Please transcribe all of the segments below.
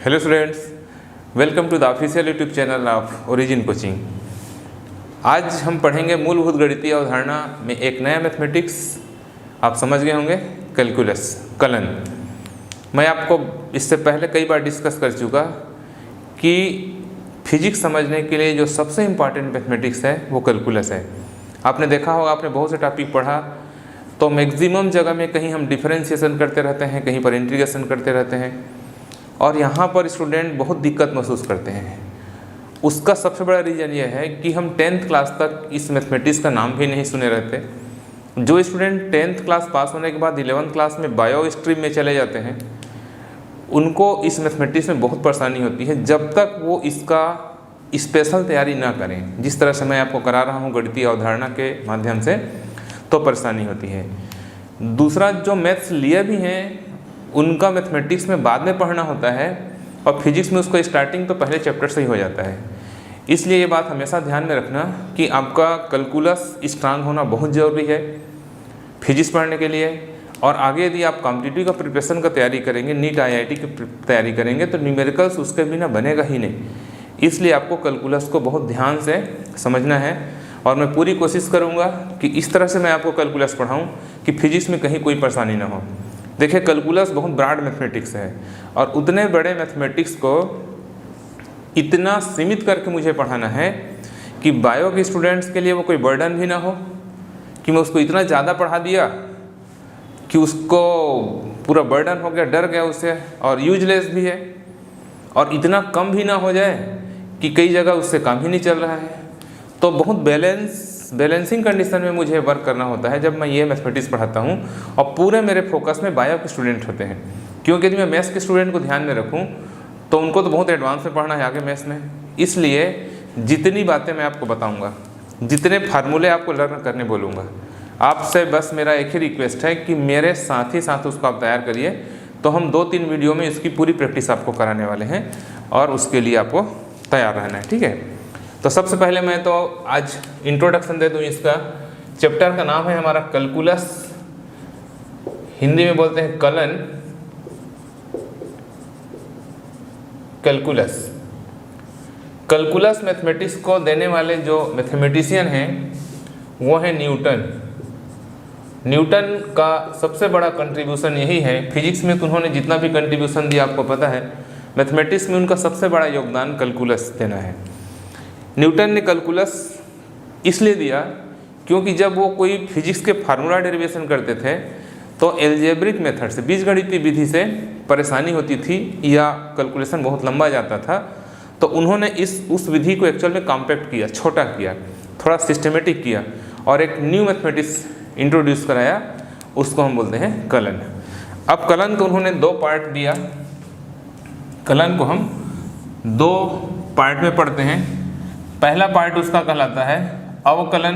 Hello students, welcome to the official YouTube channel of Origin Coaching. आज हम पढ़ेंगे मूलभूत गणितीय अवधारणा में एक नया मैथमेटिक्स। आप समझ गए होंगे, कैलकुलस, कलन। मैं आपको इससे पहले कई बार डिस्कस कर चुका कि फिजिक्स समझने के लिए जो सबसे इम्पॉर्टेंट मैथमेटिक्स है वो कैलकुलस है। आपने देखा होगा, आपने बहुत से टॉपिक पढ़ा तो मैक्सिमम जगह में कहीं हम डिफरेंशिएशन करते रहते हैं, कहीं पर इंटीग्रेशन करते रहते हैं, और यहाँ पर स्टूडेंट बहुत दिक्कत महसूस करते हैं। उसका सबसे बड़ा रीज़न ये है कि हम 10th क्लास तक इस मैथमेटिक्स का नाम भी नहीं सुने रहते। जो स्टूडेंट 10th क्लास पास होने के बाद 11th क्लास में बायो स्ट्रीम में चले जाते हैं, उनको इस मैथमेटिक्स में बहुत परेशानी होती है जब तक वो इसका स्पेशल तैयारी ना करें। जिस तरह से मैं आपको करा रहा हूँ गणितीय अवधारणा के माध्यम से, तो परेशानी होती है। दूसरा, जो मैथ्स लिए भी हैं उनका मैथमेटिक्स में बाद में पढ़ना होता है, और फिजिक्स में उसका स्टार्टिंग तो पहले चैप्टर से ही हो जाता है। इसलिए ये बात हमेशा ध्यान में रखना कि आपका कैलकुलस स्ट्रांग होना बहुत ज़रूरी है फिजिक्स पढ़ने के लिए। और आगे यदि आप कॉम्पिटिटिव का प्रिपरेशन का तैयारी करेंगे, नीट IIT की तैयारी करेंगे, तो न्यूमेरिकल्स उसके बिना बनेगा ही नहीं। इसलिए आपको कैलकुलस को बहुत ध्यान से समझना है, और मैं पूरी कोशिश करूँगा कि इस तरह से मैं आपको कैलकुलस पढ़ाऊँ कि फिजिक्स में कहीं कोई परेशानी ना हो। देखिए, कैलकुलस बहुत ब्रॉड मैथमेटिक्स है, और उतने बड़े मैथमेटिक्स को इतना सीमित करके मुझे पढ़ाना है कि बायो के स्टूडेंट्स के लिए वो कोई बर्डन भी ना हो कि मैं उसको इतना ज़्यादा पढ़ा दिया कि उसको पूरा बर्डन हो गया, डर गया उससे, और यूजलेस भी है। और इतना कम भी ना हो जाए कि कई जगह उससे काम ही नहीं चल रहा है। तो बहुत बैलेंसिंग कंडीशन में मुझे वर्क करना होता है जब मैं ये मैथमेटिक्स पढ़ाता हूँ, और पूरे मेरे फोकस में बायो के स्टूडेंट होते हैं। क्योंकि यदि मैं मैथ्स के स्टूडेंट को ध्यान में रखूँ तो उनको तो बहुत एडवांस में पढ़ना है आगे मैथ्स में। इसलिए जितनी बातें मैं आपको बताऊँगा, जितने फार्मूले आपको लर्न करने बोलूँगा, आपसे बस मेरा एक ही रिक्वेस्ट है कि मेरे साथ ही साथ उसको आप तैयार करिए। तो हम 2-3 वीडियो में इसकी पूरी प्रैक्टिस आपको कराने वाले हैं, और उसके लिए आपको तैयार रहना है, ठीक है। तो सबसे पहले मैं तो आज इंट्रोडक्शन दे दूँ। इसका चैप्टर का नाम है हमारा कैलकुलस, हिंदी में बोलते हैं कलन, कैलकुलस। कैलकुलस मैथमेटिक्स को देने वाले जो मैथमेटिशियन हैं वो हैं न्यूटन। न्यूटन का सबसे बड़ा कंट्रीब्यूशन यही है। फिजिक्स में तो उन्होंने जितना भी कंट्रीब्यूशन दिया आपको पता है, मैथमेटिक्स में उनका सबसे बड़ा योगदान कैलकुलस देना है। न्यूटन ने कैलकुलस इसलिए दिया क्योंकि जब वो कोई फिजिक्स के फार्मूला डेरिवेशन करते थे तो एल्जेब्रिक मेथड से, बीजगणितीय विधि से परेशानी होती थी, या कैलकुलेशन बहुत लंबा जाता था। तो उन्होंने उस विधि को एक्चुअल में कॉम्पैक्ट किया, छोटा किया, थोड़ा सिस्टमेटिक किया, और एक न्यू मैथमेटिक्स इंट्रोड्यूस कराया। उसको हम बोलते हैं कलन। अब कलन को उन्होंने 2 पार्ट दिया। कलन को हम 2 पार्ट में पढ़ते हैं। पहला पार्ट उसका कहलाता है अवकलन।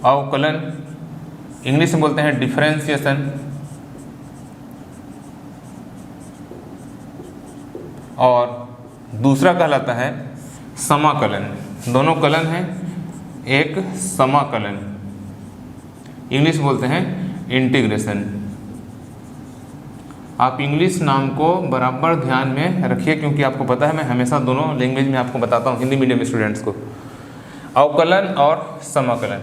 अवकलन इंग्लिश में बोलते हैं डिफरेंशिएशन, और दूसरा कहलाता है समाकलन। दोनों कलन हैं, एक समाकलन, इंग्लिश बोलते हैं इंटीग्रेशन। आप इंग्लिश नाम को बराबर ध्यान में रखिए, क्योंकि आपको पता है मैं हमेशा दोनों लैंग्वेज में आपको बताता हूँ हिंदी मीडियम स्टूडेंट्स को। अवकलन और समाकलन,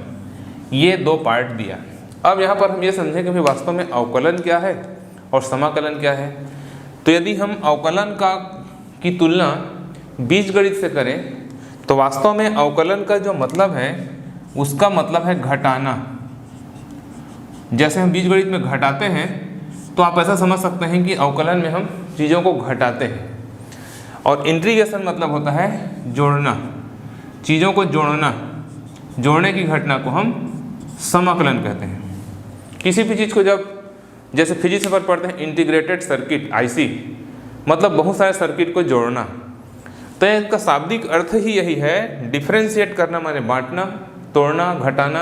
ये 2 पार्ट दिया। अब यहाँ पर हम ये समझें कि भाई वास्तव में अवकलन क्या है और समाकलन क्या है। तो यदि हम अवकलन की तुलना बीजगणित से करें तो वास्तव में अवकलन का जो मतलब है उसका मतलब है घटाना। जैसे हम बीजगणित में घटाते हैं, तो आप ऐसा समझ सकते हैं कि अवकलन में हम चीज़ों को घटाते हैं। और इंटीग्रेशन मतलब होता है जोड़ना, चीज़ों को जोड़ना, जोड़ने की घटना को हम समाकलन कहते हैं। किसी भी चीज़ को जैसे फिजिक्स में पढ़ते हैं इंटीग्रेटेड सर्किट, IC, मतलब बहुत सारे सर्किट को जोड़ना। तो इसका शाब्दिक अर्थ ही यही है, डिफरेंशिएट करना माने बांटना, तोड़ना, घटाना,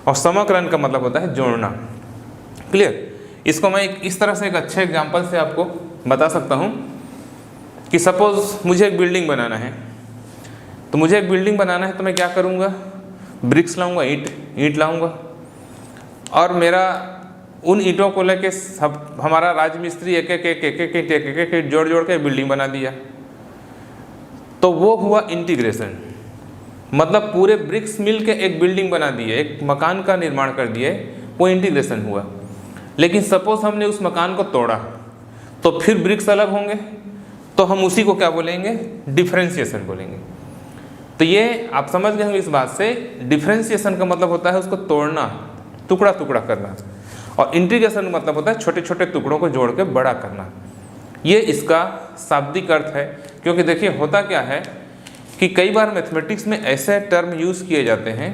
और समाकलन का मतलब होता है जोड़ना। क्लियर? इसको मैं इस तरह से एक अच्छे एग्जांपल से आपको बता सकता हूँ कि सपोज मुझे एक बिल्डिंग बनाना है। तो मुझे एक बिल्डिंग बनाना है तो मैं क्या करूँगा, ब्रिक्स लाऊंगा, ईंट लाऊंगा, और मेरा उन ईंटों को लेके सब हमारा राजमिस्त्री एक एक जोड़ जोड़ के बिल्डिंग बना दिया। तो वो हुआ इंटीग्रेशन, मतलब पूरे ब्रिक्स मिल के एक बिल्डिंग बना दिए, एक मकान का निर्माण कर दिए, वो इंटीग्रेशन हुआ। लेकिन सपोज हमने उस मकान को तोड़ा तो फिर ब्रिक्स अलग होंगे, तो हम उसी को क्या बोलेंगे, डिफरेंशिएशन बोलेंगे। तो ये आप समझ गए होंगे इस बात से, डिफरेंशिएशन का मतलब होता है उसको तोड़ना, टुकड़ा टुकड़ा करना, और इंटीग्रेशन का मतलब होता है छोटे छोटे टुकड़ों को जोड़ के बड़ा करना। ये इसका शाब्दिक अर्थ है। क्योंकि देखिए होता क्या है कि कई बार मैथमेटिक्स में ऐसे टर्म यूज़ किए जाते हैं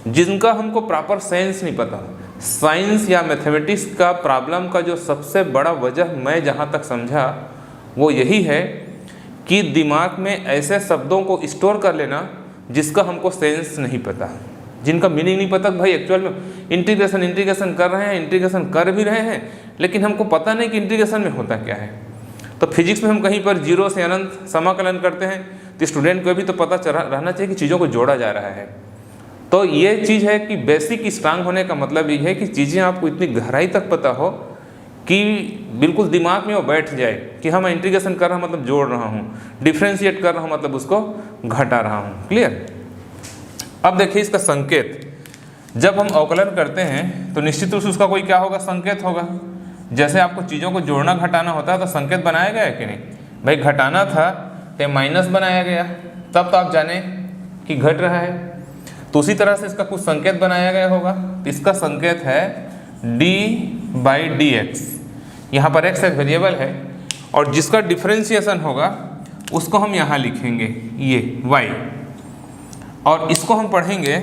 जिनका हमको प्रॉपर सेंस नहीं पता। साइंस या मैथमेटिक्स का प्रॉब्लम का जो सबसे बड़ा वजह मैं जहाँ तक समझा वो यही है कि दिमाग में ऐसे शब्दों को स्टोर कर लेना जिसका हमको सेंस नहीं पता, जिनका मीनिंग नहीं पता। भाई एक्चुअल में इंटीग्रेशन कर रहे हैं, इंटीग्रेशन कर भी रहे हैं, लेकिन हमको पता नहीं कि इंटीग्रेशन में होता क्या है। तो फिजिक्स में हम कहीं पर जीरो से अनंत समाकलन करते हैं, तो स्टूडेंट को भी तो पता रहना चाहिए कि चीज़ों को जोड़ा जा रहा है। तो ये चीज़ है कि बेसिक स्ट्रांग होने का मतलब ये है कि चीज़ें आपको इतनी गहराई तक पता हो कि बिल्कुल दिमाग में वो बैठ जाए कि हाँ मैं इंटीग्रेशन कर रहा हूँ मतलब जोड़ रहा हूँ, डिफ्रेंशिएट कर रहा हूँ मतलब उसको घटा रहा हूँ। क्लियर। अब देखिए इसका संकेत, जब हम अवकलन करते हैं तो निश्चित रूप से उसका कोई क्या होगा, संकेत होगा। जैसे आपको चीज़ों को जोड़ना घटाना होता है तो संकेत बनाया गया है कि नहीं। भाई घटाना था तो माइनस बनाया गया, तब तो आप जाने कि घट रहा है। तो उसी तरह से इसका कुछ संकेत बनाया गया होगा। तो इसका संकेत है d/dx। यहाँ पर x एक वेरिएबल है और जिसका डिफरेंशिएशन होगा उसको हम यहाँ लिखेंगे ये y, और इसको हम पढ़ेंगे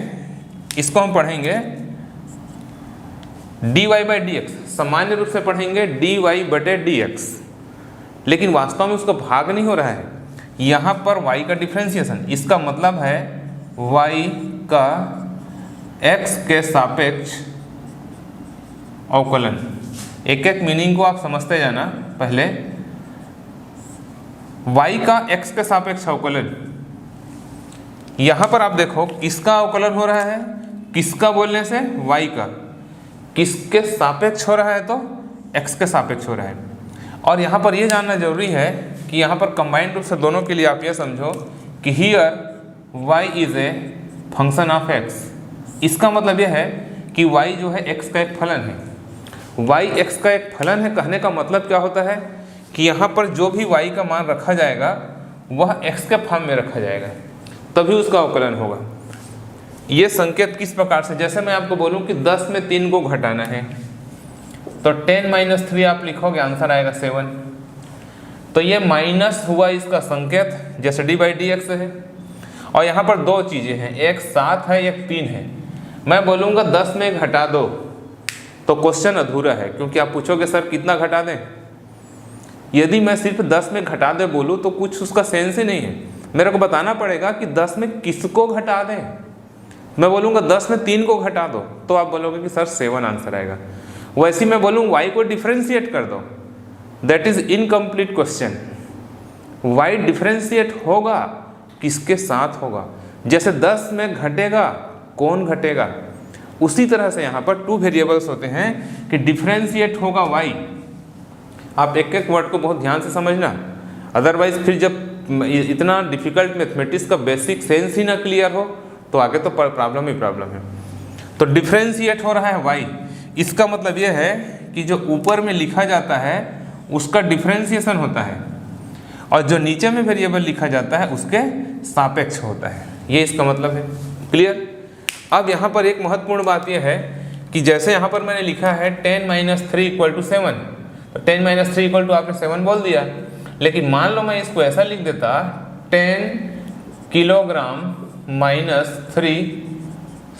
dy/dx। सामान्य रूप से पढ़ेंगे dy/dx, लेकिन वास्तव में उसका भाग नहीं हो रहा है। यहाँ पर y का डिफरेंशिएशन, इसका मतलब है y का x के सापेक्ष अवकलन। एक एक मीनिंग को आप समझते जाना। पहले y का x के सापेक्ष अवकलन, यहाँ पर आप देखो किसका अवकलन हो रहा है, किसका बोलने से, y का। किसके सापेक्ष हो रहा है तो x के सापेक्ष हो रहा है। और यहाँ पर ये जानना जरूरी है कि यहाँ पर कंबाइंड रूप से दोनों के लिए आप ये समझो कि here y is a function of x। इसका मतलब यह है कि y जो है x का एक फलन है। y x का एक फलन है कहने का मतलब क्या होता है कि यहाँ पर जो भी y का मान रखा जाएगा वह x के फॉर्म में रखा जाएगा, तभी उसका अवकलन होगा। ये संकेत किस प्रकार से, जैसे मैं आपको बोलूं कि 10 में 3 को घटाना है तो 10 - 3 आप लिखोगे, आंसर आएगा 7। तो ये माइनस हुआ इसका संकेत, जैसे d/dx है। और यहाँ पर दो चीज़ें हैं, एक 7 है एक 3 है। मैं बोलूँगा 10 में घटा दो तो क्वेश्चन अधूरा है, क्योंकि आप पूछोगे सर कितना घटा दें। यदि मैं सिर्फ 10 में घटा दे बोलूँ तो कुछ उसका सेंस ही नहीं है। मेरे को बताना पड़ेगा कि 10 में किसको घटा दें। मैं बोलूँगा 10 में 3 को घटा दो तो आप बोलोगे कि सर 7 आंसर आएगा। वैसे मैं बोलूँ y को डिफरेंशिएट कर दो, that is incomplete question. y differentiate होगा किसके साथ होगा, जैसे 10 में घटेगा कौन घटेगा, उसी तरह से यहाँ पर 2 वेरिएबल्स होते हैं कि डिफरेंशिएट होगा y। आप एक एक वर्ड को बहुत ध्यान से समझना, अदरवाइज फिर जब इतना डिफिकल्ट मैथमेटिक्स का बेसिक सेंस ही ना क्लियर हो तो आगे तो प्रॉब्लम ही प्रॉब्लम है। तो डिफरेंशिएट हो रहा है y, इसका मतलब यह है कि जो ऊपर में लिखा जाता है उसका डिफरेंशिएशन होता है और जो नीचे में वेरिएबल लिखा जाता है उसके सापेक्ष होता है। ये इसका मतलब है। क्लियर। अब यहाँ पर एक महत्वपूर्ण बात यह है कि जैसे यहाँ पर मैंने लिखा है 10 - 3 = 7, तो 10 - 3 = आपने 7 बोल दिया, लेकिन मान लो मैं इसको ऐसा लिख देता 10 किलोग्राम -3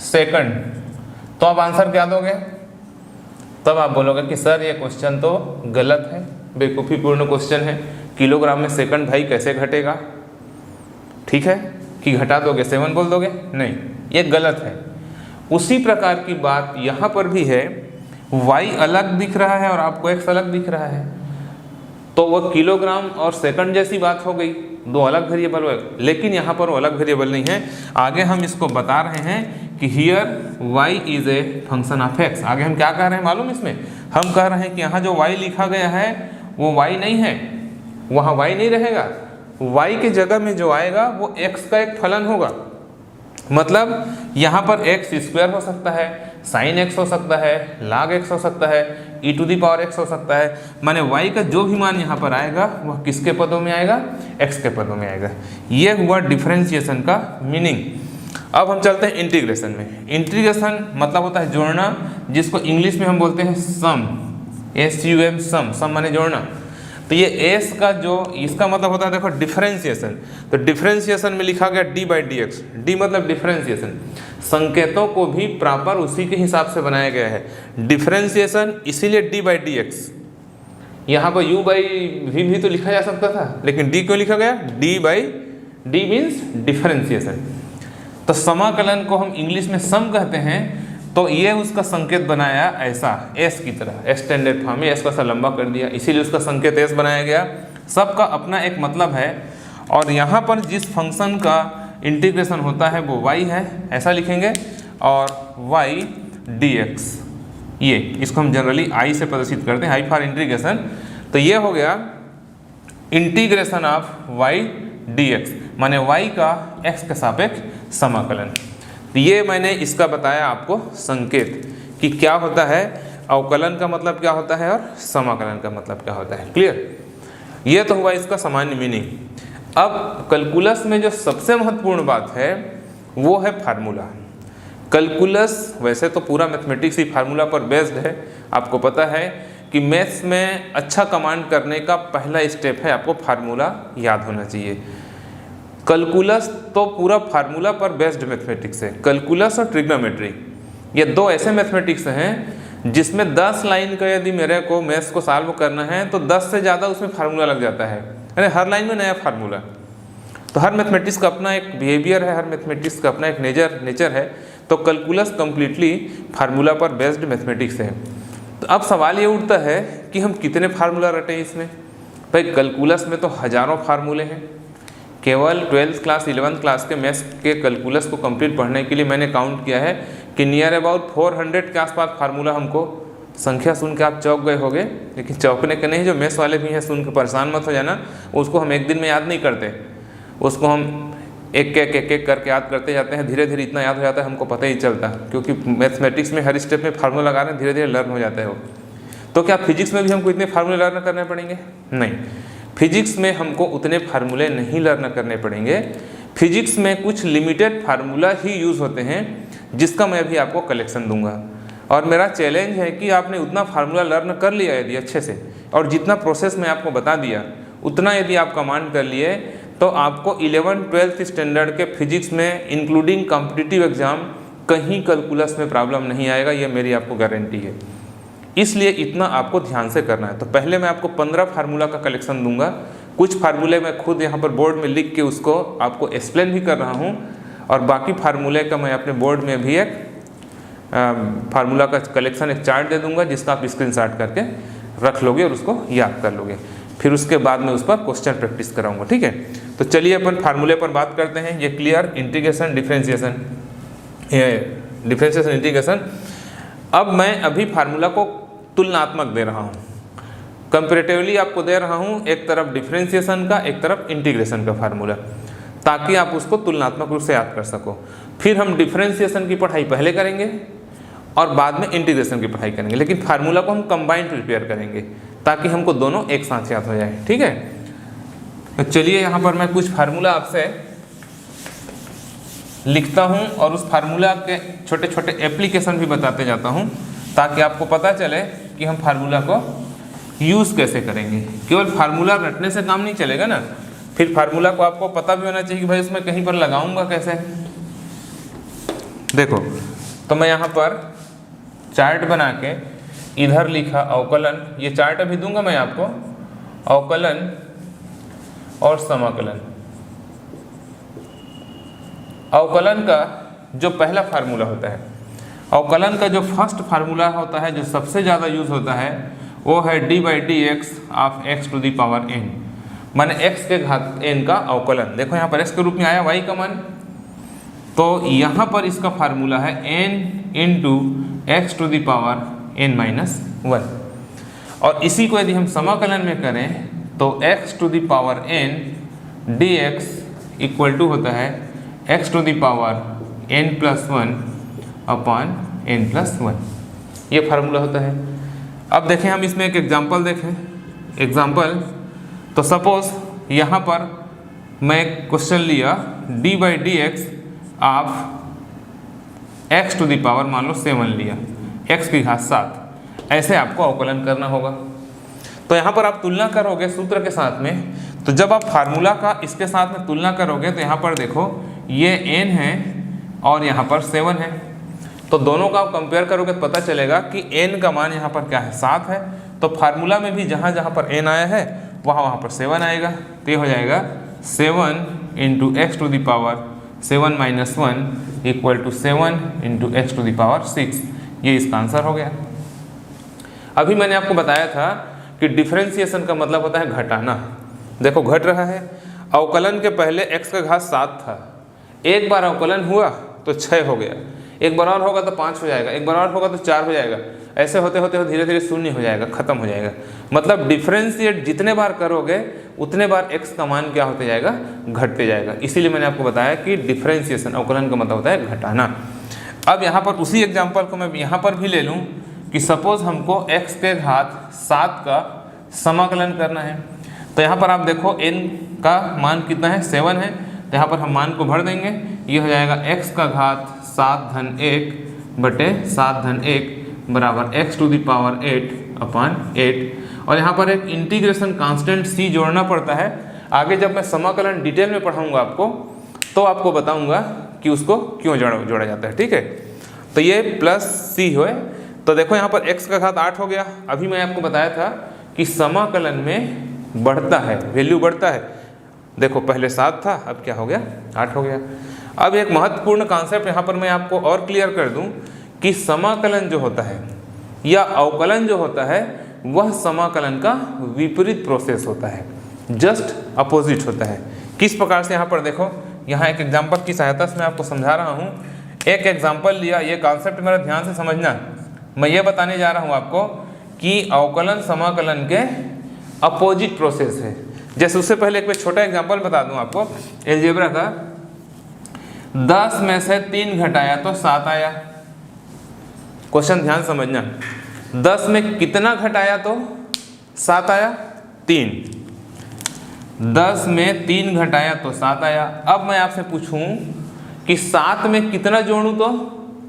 सेकंड, तो आप आंसर क्या दोगे? तब आप बोलोगे कि सर ये क्वेश्चन तो गलत है, बेवकूफ़ीपूर्ण क्वेश्चन है। किलोग्राम में सेकंड भाई कैसे घटेगा? ठीक है कि घटा दोगे, 7 बोल दोगे? नहीं, ये गलत है। उसी प्रकार की बात यहाँ पर भी है, y अलग दिख रहा है और आपको x अलग दिख रहा है, तो वह किलोग्राम और सेकंड जैसी बात हो गई, दो अलग वेरिएबल हुए। लेकिन यहाँ पर वो अलग वेरिएबल नहीं है। आगे हम इसको बता रहे हैं कि here y is a function of x। आगे हम क्या कह रहे हैं मालूम इसमें, हम कह रहे हैं कि यहाँ जो y लिखा गया है वो y नहीं है, वहाँ y नहीं रहेगा, y की जगह में जो आएगा वो x का एक फलन होगा। मतलब यहाँ पर x स्क्वायर हो सकता है, साइन x हो सकता है, log x हो सकता है, e to the power x हो सकता है। माने y का जो भी मान यहाँ पर आएगा वह किसके पदों में आएगा, x के पदों में आएगा। ये हुआ डिफरेंशिएशन का मीनिंग। अब हम चलते हैं इंटीग्रेशन में। इंटीग्रेशन मतलब होता है जोड़ना, जिसको इंग्लिश में हम बोलते हैं सम, SUM, सम, सम माने जोड़ना। तो ये एस का जो इसका मतलब होता है देखो डिफरेंशिएशन। तो डिफरेंशिएशन में लिखा गया D by d x, D मतलब डिफरेंशिएशन, संकेतों को भी प्रॉपर उसी के हिसाब से बनाया गया है डिफरेंशिएशन, इसीलिए डी बाई डी एक्स। यहाँ पर यू बाई वी भी तो लिखा जा सकता था, लेकिन डी क्यों लिखा गया, D by D means differentiation. तो समाकलन को हम इंग्लिश में सम कहते हैं, तो ये उसका संकेत बनाया ऐसा एस की तरह, एक्सटेंडेड फॉर्म में एस का सा लंबा कर दिया, इसीलिए उसका संकेत एस बनाया गया। सबका अपना एक मतलब है, और यहाँ पर जिस फंक्शन का इंटीग्रेशन होता है वो y है, ऐसा लिखेंगे, और y dx, ये इसको हम जनरली i से प्रदर्शित करते हैं, i फॉर इंटीग्रेशन। तो ये हो गया इंटीग्रेशन ऑफ y dx, माने y का x के सापेक्ष समाकलन। तो ये मैंने इसका बताया आपको संकेत कि क्या होता है, अवकलन का मतलब क्या होता है और समाकलन का मतलब क्या होता है। क्लियर, ये तो हुआ इसका सामान्य मीनिंग। अब कैलकुलस में जो सबसे महत्वपूर्ण बात है वो है फार्मूला। कैलकुलस वैसे तो पूरा मैथमेटिक्स ही फार्मूला पर बेस्ड है। आपको पता है कि मैथ्स में अच्छा कमांड करने का पहला स्टेप है आपको फार्मूला याद होना चाहिए। कैलकुलस तो पूरा फार्मूला पर बेस्ड मैथमेटिक्स है। कैलकुलस और ट्रिग्नोमेट्री ये दो ऐसे मैथमेटिक्स हैं जिसमें 10 लाइन का यदि मेरे को मैथ्स को सॉल्व करना है तो 10 से ज़्यादा उसमें फार्मूला लग जाता है, यानी हर लाइन में नया फार्मूला। तो हर मैथमेटिक्स का अपना एक बिहेवियर है, हर मैथमेटिक्स का अपना एक नेचर है। तो कैलकुलस कम्प्लीटली फार्मूला पर बेस्ड मैथमेटिक्स है। तो अब सवाल ये उठता है कि हम कितने फार्मूला रटें इसमें। भाई कैलकुलस में तो हज़ारों फार्मूले हैं। केवल 12th क्लास 11th क्लास के मैथ्स के कैलकुलस को कंप्लीट पढ़ने के लिए मैंने काउंट किया है कि नियर अबाउट 400 के आसपास फार्मूला हमको, संख्या सुन के आप चौंक गए होंगे, लेकिन चौंकने के नहीं, जो मैथ्स वाले भी हैं सुन के परेशान मत हो जाना। उसको हम एक दिन में याद नहीं करते, उसको हम एक एक करके याद करते जाते हैं, धीरे धीरे इतना याद हो जाता है हमको पता ही चलता, क्योंकि मैथमेटिक्स में हर स्टेप में फार्मूला लगा रहे हैं, धीरे धीरे लर्न हो जाता है वो। तो क्या फिजिक्स में भी हमको इतने फार्मूले लर्न करने पड़ेंगे? नहीं, फिजिक्स में हमको उतने फार्मूले नहीं लर्न करने पड़ेंगे। फिजिक्स में कुछ लिमिटेड फार्मूला ही यूज़ होते हैं, जिसका मैं भी आपको कलेक्शन दूंगा। और मेरा चैलेंज है कि आपने उतना फार्मूला लर्न कर लिया यदि अच्छे से, और जितना प्रोसेस मैं आपको बता दिया उतना यदि आप कमांड कर लिए, तो आपको 11th-12th स्टैंडर्ड के फिजिक्स में इंक्लूडिंग कॉम्पिटिटिव एग्जाम कहीं कैलकुलस में प्रॉब्लम नहीं आएगा, ये मेरी आपको गारंटी है। इसलिए इतना आपको ध्यान से करना है। तो पहले मैं आपको 15 फार्मूला का कलेक्शन दूंगा। कुछ फार्मूले मैं खुद यहाँ पर बोर्ड में लिख के उसको आपको एक्सप्लेन भी कर रहा हूँ, और बाकी फार्मूले का मैं अपने बोर्ड में भी एक फार्मूला का कलेक्शन, एक चार्ट दे दूंगा, जिसका आप स्क्रीनशॉट करके रख लोगे और उसको याद कर लोगे। फिर उसके बाद में उस पर क्वेश्चन प्रैक्टिस कराऊंगा। ठीक है, तो चलिए अपन फार्मूले पर बात करते हैं। ये clear, integration, differentiation, differentiation, integration. अब मैं अभी फार्मूला को तुलनात्मक दे रहा हूँ, कंपैरेटिवली आपको दे रहा हूँ, एक तरफ डिफरेंशिएशन का, एक तरफ इंटीग्रेशन का फार्मूला, ताकि आप उसको तुलनात्मक रूप से याद कर सको। फिर हम डिफरेंशिएशन की पढ़ाई पहले करेंगे और बाद में इंटीग्रेशन की पढ़ाई करेंगे, लेकिन फार्मूला को हम कंबाइंड प्रिपेयर करेंगे ताकि हमको दोनों एक साथ याद हो जाए। ठीक है, तो चलिए यहाँ पर मैं कुछ फार्मूला आपसे लिखता हूँ और उस फार्मूला के छोटे छोटे एप्लीकेशन भी बताते जाता हूँ, ताकि आपको पता चले कि हम फार्मूला को यूज़ कैसे करेंगे। केवल फार्मूला रटने से काम नहीं चलेगा ना, फिर फार्मूला को आपको पता भी होना चाहिए कि भाई उसमें कहीं पर लगाऊंगा कैसे। देखो, तो मैं यहाँ पर चार्ट बना के इधर लिखा अवकलन, ये चार्ट अभी दूंगा मैं आपको, अवकलन और समाकलन। अवकलन का जो पहला फार्मूला होता है, अवकलन का जो फर्स्ट फार्मूला होता है, जो सबसे ज़्यादा यूज होता है, वो है d by d x of x to the power n, माने x के घात n का अवकलन। देखो यहाँ पर x के रूप में आया y का मान, तो यहाँ पर इसका फार्मूला है n into x to the power n-1, और इसी को यदि हम समाकलन में करें तो x to the power n dx equal to होता है x to the power n+1 upon n+1, ये फार्मूला होता है। अब देखें हम इसमें एक एग्जांपल देखें। एग्जांपल, तो सपोज यहाँ पर मैं क्वेश्चन लिया d/dx of x to the power मान लो 7 लिया, x की घात 7, ऐसे आपको अवकलन करना होगा। तो यहाँ पर आप तुलना करोगे सूत्र के साथ में, तो जब आप फार्मूला का इसके साथ में तुलना करोगे तो यहाँ पर देखो ये n है और यहाँ पर 7 है, तो दोनों का आप कंपेयर करोगे तो पता चलेगा कि n का मान यहाँ पर क्या है 7 है, तो फार्मूला में भी जहाँ जहाँ पर n आया है वहाँ पर 7 आएगा, तो ये हो जाएगा 7 into x to the power 7-1 equal to 7 into x to the power 6, ये इसका आंसर हो गया। अभी मैंने आपको बताया था कि डिफरेंशिएशन का मतलब होता है घटाना। देखो घट रहा है, अवकलन के पहले x का घात 7 था, एक बार अवकलन हुआ तो 6 हो गया, एक बार और होगा तो 5 हो जाएगा, एक बार और होगा तो 4 हो जाएगा, ऐसे होते होते धीरे धीरे शून्य हो जाएगा, खत्म हो जाएगा। मतलब डिफरेंशिएट जितने बार करोगे उतने बार x का मान क्या होते जाएगा, घटते जाएगा। इसीलिए मैंने आपको बताया कि डिफरेंशिएशन अवकलन का मतलब होता है घटाना। अब यहाँ पर उसी एग्जाम्पल को मैं यहाँ पर भी ले लूँ कि सपोज हमको x के घात 7 का समाकलन करना है, तो यहाँ पर आप देखो n का मान कितना है 7 है, तो यहाँ पर हम मान को भर देंगे, ये हो जाएगा x का घात 7-1 बटे 7-1 बराबर x to the power 8 upon 8, और यहाँ पर एक इंटीग्रेशन कांस्टेंट c जोड़ना पड़ता है। आगे जब मैं समाकलन डिटेल में पढ़ाऊँगा आपको तो आपको बताऊँगा कि उसको क्यों जोड़ा जाता है, ठीक है। तो ये प्लस c हो, तो देखो यहाँ पर x का घात 8 हो गया। अभी मैं आपको बताया था कि समाकलन में बढ़ता है, वैल्यू बढ़ता है। देखो पहले 7 था, अब क्या हो गया 8 हो गया। अब एक महत्वपूर्ण कॉन्सेप्ट यहाँ पर मैं आपको और क्लियर कर दूं कि समाकलन जो होता है या अवकलन जो होता है वह समाकलन का विपरीत प्रोसेस होता है, जस्ट अपोजिट होता है। किस प्रकार से, यहाँ पर देखो, यहाँ एक एग्जाम्पल की सहायता से मैं आपको समझा रहा हूँ। एक एग्जाम्पल लिया, ये कॉन्सेप्ट मेरा ध्यान से समझना। मैं ये बताने जा रहा हूँ आपको कि अवकलन समाकलन के अपोजिट प्रोसेस है। जैसे उससे पहले एक छोटा एग्जाम्पल बता दूँ आपको अलजेब्रा का। 10 में से 3 घटाया तो 7 आया। क्वेश्चन ध्यान समझना, 10 में कितना घटाया तो 7 आया, 3। 10 में 3 घटाया तो 7 आया। अब मैं आपसे पूछूं कि 7 में कितना जोड़ूं तो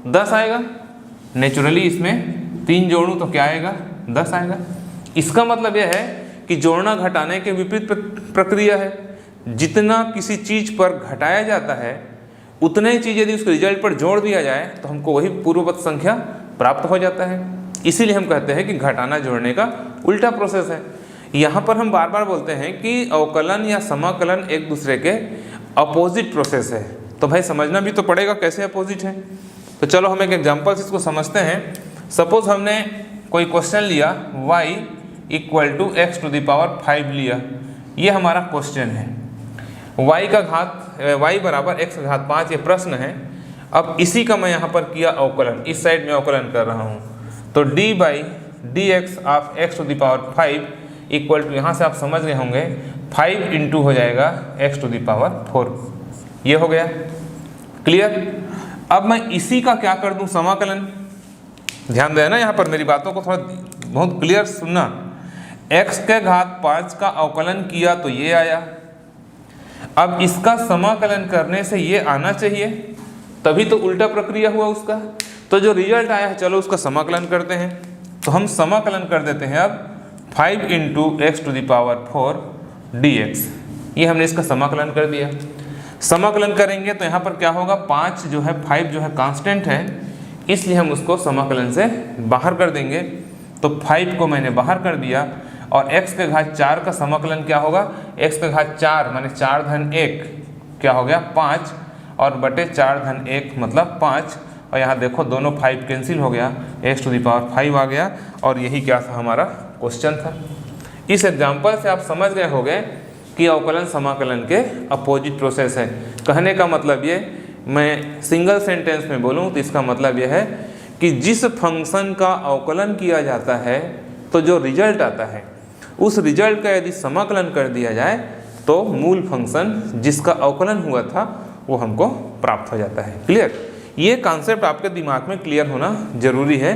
10 आएगा। नेचुरली इसमें 3 जोड़ूं तो क्या आएगा, 10 आएगा। इसका मतलब यह है कि जोड़ना घटाने के विपरीत प्रक्रिया है। जितना किसी चीज़ पर घटाया जाता है उतने ही चीज़ यदि उसके रिजल्ट पर जोड़ दिया जाए तो हमको वही पूर्ववत संख्या प्राप्त हो जाता है। इसीलिए हम कहते हैं कि घटाना जोड़ने का उल्टा प्रोसेस है। यहाँ पर हम बार बार बोलते हैं कि अवकलन या समाकलन एक दूसरे के अपोजिट प्रोसेस है। तो भाई समझना भी तो पड़ेगा कैसे अपोजिट है। तो चलो हम एक एग्जाम्पल से इसको समझते हैं। सपोज हमने कोई क्वेश्चन लिया y equal to x to the power 5 लिया, ये हमारा क्वेश्चन है। y बराबर x का घात 5 ये प्रश्न है। अब इसी का मैं यहाँ पर किया अवकलन, इस साइड में अवकलन कर रहा हूँ। तो d/dx of x to the power 5 equal to, यहाँ से आप समझ गए होंगे 5 इंटू हो जाएगा x टू द पावर 4। ये हो गया क्लियर। अब मैं इसी का क्या कर दूँ, समाकलन। ध्यान देना यहाँ पर, मेरी बातों को थोड़ा बहुत क्लियर सुनना। x के घात 5 का अवकलन किया तो ये आया। अब इसका समाकलन करने से ये आना चाहिए, तभी तो उल्टा प्रक्रिया हुआ उसका। तो जो रिजल्ट आया है चलो उसका समाकलन करते हैं। तो हम समाकलन कर देते हैं अब 5 into x to the power 4 dx। ये हमने इसका समाकलन कर दिया। समाकलन करेंगे तो यहाँ पर क्या होगा, 5 जो है 5 जो है कांस्टेंट है, इसलिए हम उसको समाकलन से बाहर कर देंगे। तो 5 को मैंने बाहर कर दिया और x के घात 4 का समाकलन क्या होगा, x के घात 4 माने 4-1 क्या हो गया 5 और बटे 4-1 मतलब 5। और यहाँ देखो दोनों 5 कैंसिल हो गया, x टू द पावर 5 आ गया। और यही क्या था, हमारा क्वेश्चन था। इस एग्जाम्पल से आप समझ गए होंगे कि अवकलन समाकलन के अपोजिट प्रोसेस है। कहने का मतलब ये मैं सिंगल सेंटेंस में बोलूँ तो इसका मतलब यह है कि जिस फंक्शन का अवकलन किया जाता है तो जो रिजल्ट आता है उस रिजल्ट का यदि समाकलन कर दिया जाए तो मूल फंक्शन जिसका अवकलन हुआ था वो हमको प्राप्त हो जाता है। क्लियर? ये कॉन्सेप्ट आपके दिमाग में क्लियर होना जरूरी है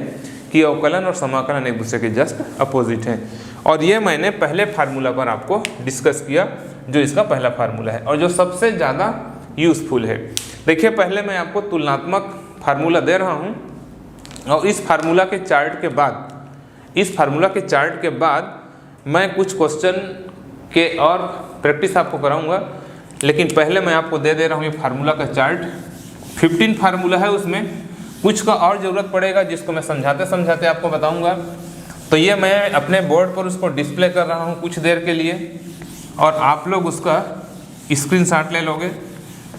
कि अवकलन और समाकलन एक दूसरे के जस्ट अपोजिट हैं। और ये मैंने पहले फार्मूला पर आपको डिस्कस किया जो इसका पहला फार्मूला है और जो सबसे ज़्यादा यूज़फुल है। देखिए, पहले मैं आपको तुलनात्मक फार्मूला दे रहा हूँ और इस फार्मूला के चार्ट के बाद मैं कुछ क्वेश्चन के और प्रैक्टिस आपको कराऊंगा, लेकिन पहले मैं आपको दे रहा हूँ ये फार्मूला का चार्ट। 15 फार्मूला है, उसमें कुछ का और ज़रूरत पड़ेगा जिसको मैं समझाते समझाते आपको बताऊंगा। तो ये मैं अपने बोर्ड पर उसको डिस्प्ले कर रहा हूँ कुछ देर के लिए और आप लोग उसका स्क्रीनशॉट ले लोगे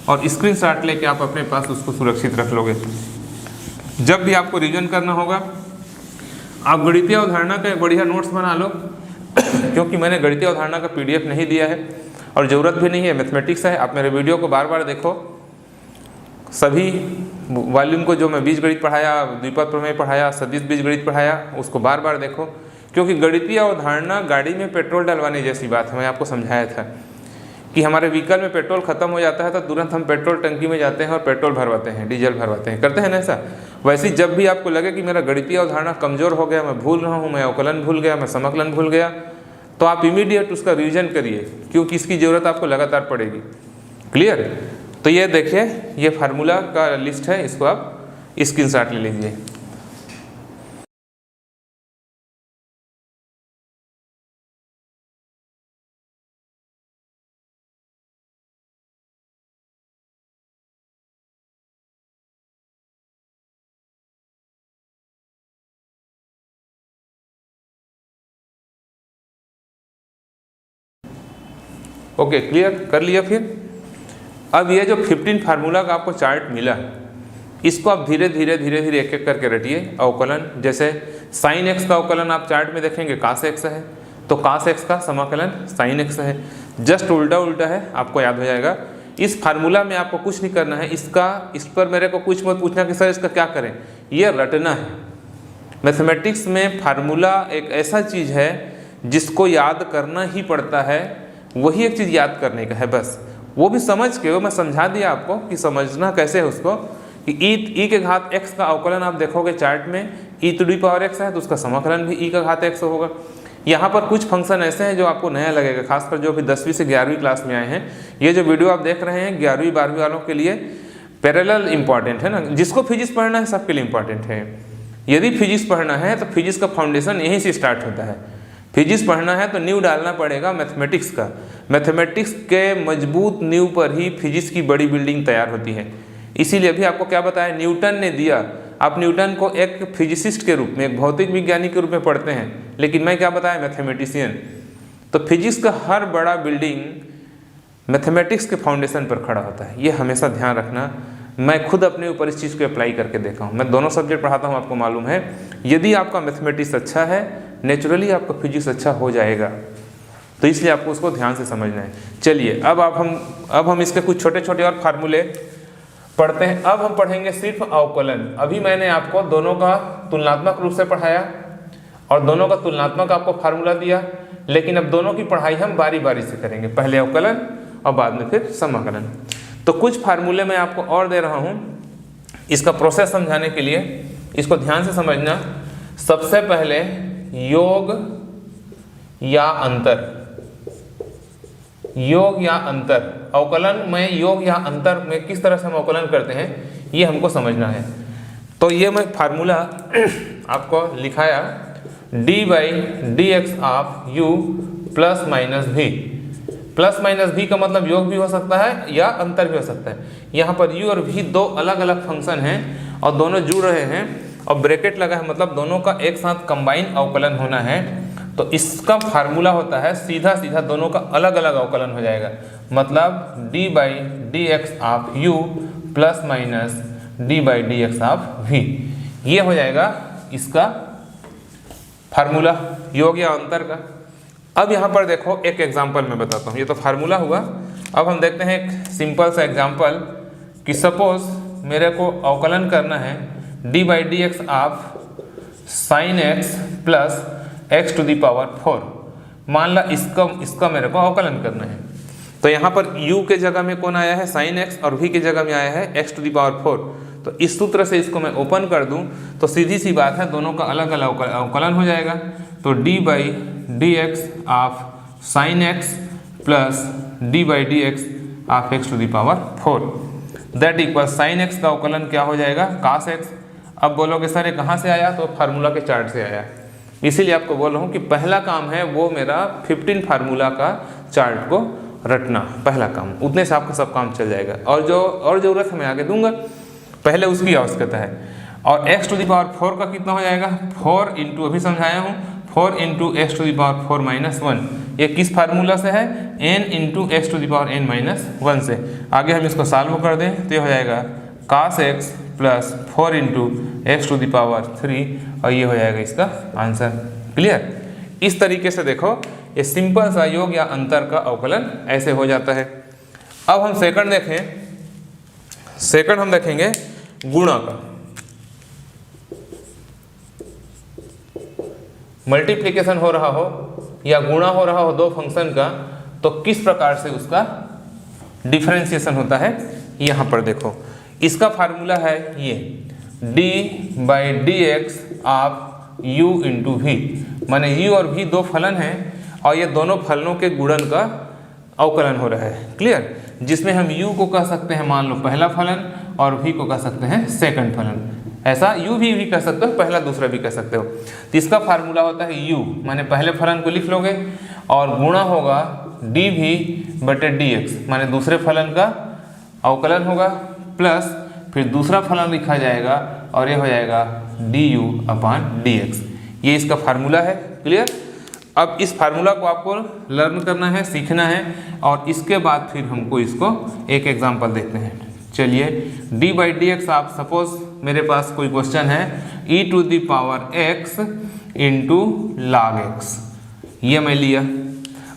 और स्क्रीनशॉट लेके आप अपने पास उसको सुरक्षित रख लोगे। जब भी आपको रिवीजन करना होगा आप गणितीय अवधारणा का एक बढ़िया नोट्स बना लो क्योंकि मैंने गणितीय अवधारणा का PDF नहीं दिया है और ज़रूरत भी नहीं है, मैथमेटिक्स है। आप मेरे वीडियो को बार बार देखो, सभी वॉल्यूम को जो मैं बीजगणित पढ़ाया, द्विपद प्रमेय पढ़ाया, सदिश बीजगणित पढ़ाया, उसको बार बार देखो क्योंकि गणितीय अवधारणा गाड़ी में पेट्रोल डलवाने जैसी बात है। मैं आपको समझाया था कि हमारे व्हीकल में पेट्रोल खत्म हो जाता है तो तुरंत हम पेट्रोल टंकी में जाते हैं और पेट्रोल भरवाते हैं, डीजल भरवाते हैं, करते हैं ना ऐसा। वैसे जब भी आपको लगे कि मेरा गणितीय अवधारणा कमज़ोर हो गया, मैं भूल रहा हूँ, मैं अवकलन भूल गया, मैं समाकलन भूल गया, तो आप इमीडिएट उसका रिवीजन करिए क्योंकि इसकी ज़रूरत आपको लगातार पड़ेगी। क्लियर? तो ये देखिए, ये फार्मूला का लिस्ट है, इसको आप स्क्रीनशॉट ले लीजिए। ओके, क्लियर कर लिया। फिर अब ये जो 15 फार्मूला का आपको चार्ट मिला, इसको आप धीरे धीरे एक एक करके रटिए। अवकलन, जैसे साइन x का अवकलन आप चार्ट में देखेंगे cos x है, तो cos x का समाकलन sin x है। जस्ट उल्टा है, आपको याद हो जाएगा। इस फार्मूला में आपको कुछ नहीं करना है, इस पर मेरे को कुछ मत पूछना कि सर इसका क्या करें, ये रटना है। मैथमेटिक्स में फार्मूला एक ऐसा चीज़ है जिसको याद करना ही पड़ता है, वही एक चीज़ याद करने का है बस। वो भी समझ के, वो मैं समझा दिया आपको कि समझना कैसे है उसको, कि ई के घात x का अवकलन आप देखोगे चार्ट में, e⁻x है तो उसका समाकलन भी e का घात x होगा। यहाँ पर कुछ फंक्शन ऐसे हैं जो आपको नया लगेगा, खासकर जो भी 10वीं से 11वीं क्लास में आए हैं। ये जो वीडियो आप देख रहे हैं 11वीं 12वीं वालों के लिए पैरेलल इंपॉर्टेंट है ना, जिसको फिजिक्स पढ़ना है सबके लिए इंपॉर्टेंट है। यदि फिजिक्स पढ़ना है तो फिजिक्स का फाउंडेशन यहीं से स्टार्ट होता है। फिजिक्स पढ़ना है तो नींव डालना पड़ेगा मैथमेटिक्स का। मैथमेटिक्स के मजबूत नींव पर ही फिजिक्स की बड़ी बिल्डिंग तैयार होती है। इसीलिए अभी आपको क्या बताया, न्यूटन ने दिया। आप न्यूटन को एक फिजिसिस्ट के रूप में, एक भौतिक विज्ञानी के रूप में पढ़ते हैं, लेकिन मैं क्या बताया, मैथमेटिशियन। तो फिजिक्स का हर बड़ा बिल्डिंग मैथमेटिक्स के फाउंडेशन पर खड़ा होता है, ये हमेशा ध्यान रखना। मैं खुद अपने ऊपर इस चीज़ को अप्लाई करके देखा हूँ। मैं दोनों सब्जेक्ट पढ़ाता हूँ, आपको मालूम है। यदि आपका मैथमेटिक्स अच्छा है, नेचुरली आपका फिजिक्स अच्छा हो जाएगा, तो इसलिए आपको उसको ध्यान से समझना है। चलिए, अब हम इसके कुछ छोटे छोटे और फार्मूले पढ़ते हैं। अब हम पढ़ेंगे सिर्फ अवकलन। अभी मैंने आपको दोनों का तुलनात्मक रूप से पढ़ाया और दोनों का तुलनात्मक आपको फार्मूला दिया, लेकिन अब दोनों की पढ़ाई हम बारी बारी से करेंगे, पहले अवकलन और बाद में फिर समाकलन। तो कुछ फार्मूले मैं आपको और दे रहा हूँ इसका प्रोसेस समझाने के लिए, इसको ध्यान से समझना। सबसे पहले योग या अंतर, योग या अंतर, अवकलन में योग या अंतर में किस तरह से हम अवकलन करते हैं ये हमको समझना है। तो ये मैं फार्मूला आपको लिखाया, d/dx of u plus minus v। Plus minus v का मतलब योग भी हो सकता है या अंतर भी हो सकता है। यहाँ पर u और v दो अलग अलग फंक्शन हैं और दोनों जुड़ रहे हैं और ब्रैकेट लगा है, मतलब दोनों का एक साथ कंबाइन अवकलन होना है। तो इसका फार्मूला होता है सीधा सीधा दोनों का अलग अलग अवकलन हो जाएगा, मतलब d/dx of u plus minus d/dx of v। ये हो जाएगा इसका फार्मूला योग या अंतर का। अब यहाँ पर देखो एक एग्जाम्पल मैं बताता हूँ, ये तो फार्मूला हुआ। अब हम देखते हैं एक सिंपल सा एग्जाम्पल कि सपोज मेरे को अवकलन करना है d by d x of sine x plus x to the power 4। मान ला इसका मेरे को अवकलन करना है, तो यहाँ पर u के जगह में कौन आया है साइन x और v के जगह में आया है x टू द पावर 4। तो इस सूत्र से इसको मैं ओपन कर दूं तो सीधी सी बात है दोनों का अलग अलग अवकलन हो जाएगा। तो d by d x of sine x plus d by d x of x to the power 4 that equal sine x का अवकलन क्या हो जाएगा cos x। अब बोलोगे सर ये कहाँ से आया, तो फार्मूला के चार्ट से आया। इसीलिए आपको बोल रहा हूँ कि पहला काम है वो मेरा 15 फार्मूला का चार्ट को रटना, पहला काम, उतने से आपका सब काम चल जाएगा। और जो और ज़रूरत है मैं आगे दूंगा, पहले उसकी आवश्यकता है। और x टू द पावर 4 का कितना हो जाएगा 4 इंटू, अभी समझाया हूँ 4 into x to the power 4 minus 1। ये किस फार्मूला से है n into x to the power n minus 1 से। आगे हम इसको सॉल्व कर दें तो ये हो जाएगा cos x plus 4 into x to the power 3 और ये हो जाएगा इसका आंसर। क्लियर। इस तरीके से देखो ये सिंपल सा योग या अंतर का अवकलन ऐसे हो जाता है। अब हम सेकंड देखें, सेकंड हम देखेंगे गुणा का। मल्टीप्लिकेशन हो रहा हो या गुणा हो रहा हो दो फंक्शन का, तो किस प्रकार से उसका डिफरेंशिएशन होता है यहाँ पर देखो। इसका फार्मूला है ये d by d x of u into v, माने u और v दो फलन हैं और ये दोनों फलनों के गुणन का अवकलन हो रहा है। क्लियर। जिसमें हम u को कह सकते हैं मान लो पहला फलन और v को कह सकते हैं सेकंड फलन। ऐसा u भी कह सकते हो, पहला दूसरा भी कह सकते हो। तो इसका फार्मूला होता है u, माने पहले फलन को लिख लोगे और गुणा होगा dv बटे dx, माने दूसरे फलन का अवकलन होगा, प्लस फिर दूसरा फलन लिखा जाएगा और ये हो जाएगा du अपान dx। ये इसका फार्मूला है। क्लियर। अब इस फार्मूला को आपको लर्न करना है, सीखना है, और इसके बाद फिर हमको इसको एक एग्जांपल देखते हैं। चलिए d बाई डी एक्स, आप सपोज मेरे पास कोई क्वेश्चन है e to the power x into log x, ये मैं लिया।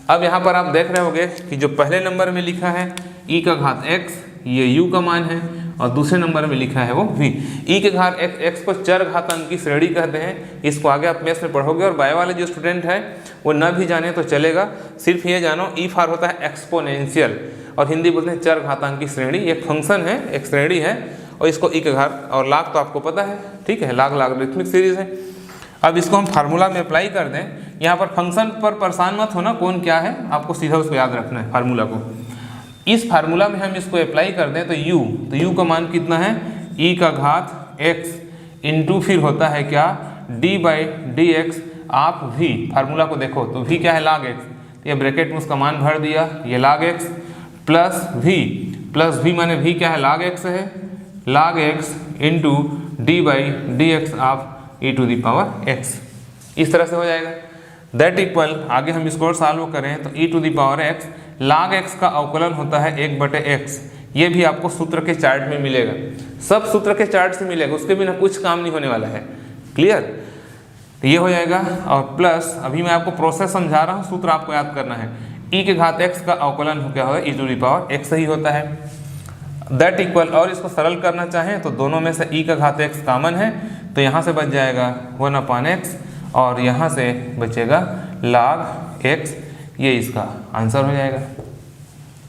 अब यहाँ पर आप देख रहे होंगे कि जो पहले नंबर में लिखा है e का घात x, ये u का मान है, और दूसरे नंबर में लिखा है वो v। e के घात x को चर घातांक की श्रेणी कहते हैं। इसको आगे आप मैथ्स में पढ़ोगे, और बायो वाले जो स्टूडेंट हैं वो न भी जाने तो चलेगा, सिर्फ ये जानो ई फार होता है एक्सपोनेंशियल, और हिंदी बोलते हैं चर घातांक की श्रेणी। एक फंक्शन है, एक श्रेणी है, और इसको ई के घात, और लाग तो आपको पता है, ठीक है, लाग लॉगरिथमिक सीरीज है। अब इसको हम फार्मूला में अप्लाई कर दें। यहाँ पर फंक्शन पर परेशान मत होना कौन क्या है, आपको सीधा उसको याद रखना है फार्मूला को। इस फार्मूला में हम इसको अप्लाई कर दें तो u का मान कितना है e का घात x इंटू फिर होता है क्या d बाई डी एक्स आप v। फार्मूला को देखो तो v क्या है log x, ये ब्रैकेट में उसका मान भर दिया, ये log x प्लस v माने v क्या है log x है, log x इंटू d बाई डी एक्स आप e to the power x। इस तरह से हो जाएगा। दैट इक्वल, आगे हम इसको और सॉल्व करें तो e to the power x log x का अवकलन होता है 1 बटे x। ये भी आपको सूत्र के चार्ट में मिलेगा, सब सूत्र के चार्ट से मिलेगा, उसके बिना कुछ काम नहीं होने वाला है। क्लियर। तो ये हो जाएगा, और प्लस अभी मैं आपको प्रोसेस समझा रहा हूँ, सूत्र आपको याद करना है। e के घात x का अवकलन क्या होगा e to the power x ही होता है। दैट इक्वल, और इसको सरल करना चाहें तो दोनों में से e का घात x कॉमन है, तो यहाँ से बच जाएगा 1 अपान x, और यहाँ से बचेगा log x। ये इसका आंसर हो जाएगा।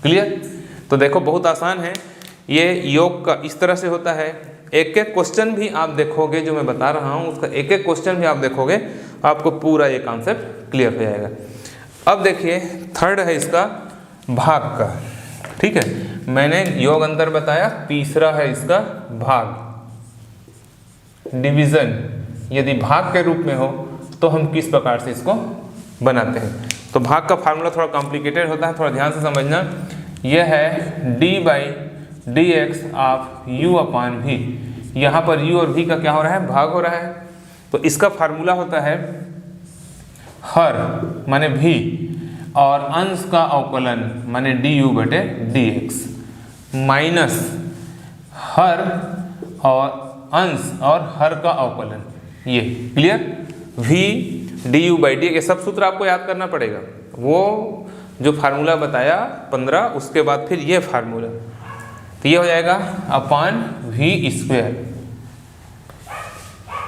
क्लियर। तो देखो बहुत आसान है, ये योग का इस तरह से होता है। एक एक क्वेश्चन भी आप देखोगे जो मैं बता रहा हूँ, उसका एक एक क्वेश्चन भी आप देखोगे, आपको पूरा ये कॉन्सेप्ट क्लियर हो जाएगा। अब देखिए थर्ड है इसका भाग का। ठीक है, मैंने योग अंतर बताया, तीसरा है इसका भाग, डिवीजन। यदि भाग के रूप में हो तो हम किस प्रकार से इसको बनाते हैं। तो भाग का फार्मूला थोड़ा कॉम्प्लिकेटेड होता है, थोड़ा ध्यान से समझना। यह है d by d x of u upon v। यहाँ पर u और v का क्या हो रहा है, भाग हो रहा है। तो इसका फार्मूला होता है हर माने v और अंश का अवकलन माने du बटे dx माइनस हर और अंश और हर का अवकलन। ये clear. v du by D, ये सब सूत्र आपको याद करना पड़ेगा। वो जो फार्मूला बताया 15, उसके बाद फिर ये फार्मूला। तो ये हो जाएगा अपान वी स्क्वायर,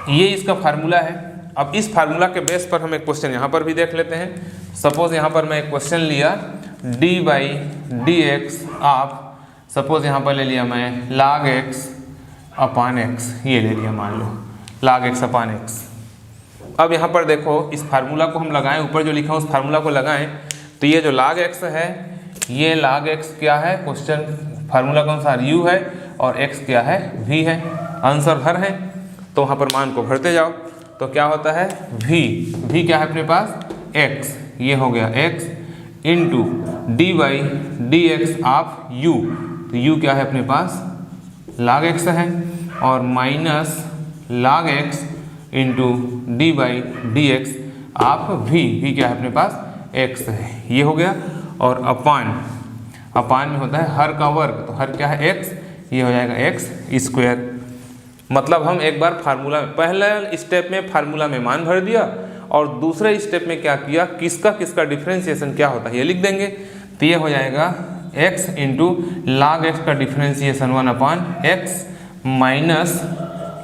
ये इसका फार्मूला है। अब इस फार्मूला के बेस पर हम एक क्वेश्चन यहाँ पर भी देख लेते हैं। सपोज यहाँ पर मैं एक क्वेश्चन लिया d/dx आप सपोज यहाँ पर ले लिया मैं log x अपान x, ये ले लिया मान लो log x अपान x। अब यहाँ पर देखो इस फार्मूला को हम लगाएं, ऊपर जो लिखा है उस फार्मूला को लगाएं, तो ये जो log x है ये log x क्या है, क्वेश्चन फार्मूला के अनुसार u है और x क्या है v है, आंसर भर है। तो वहाँ पर मान को भरते जाओ तो क्या होता है v क्या है अपने पास x, ये हो गया x into d/dx of u, तो u क्या है अपने पास log x है, और minus log x into d/dx of v क्या है अपने पास x है, ये हो गया। और अपान में होता है हर का वर्ग, तो हर क्या है x, ये हो जाएगा x स्क्वायर। मतलब हम एक बार फार्मूला में पहले स्टेप में फार्मूला में मान भर दिया और दूसरे स्टेप में क्या किया, किसका डिफरेंशिएशन क्या होता है ये लिख देंगे। तो ये हो जाएगा x इंटू log x का differentiation 1/x minus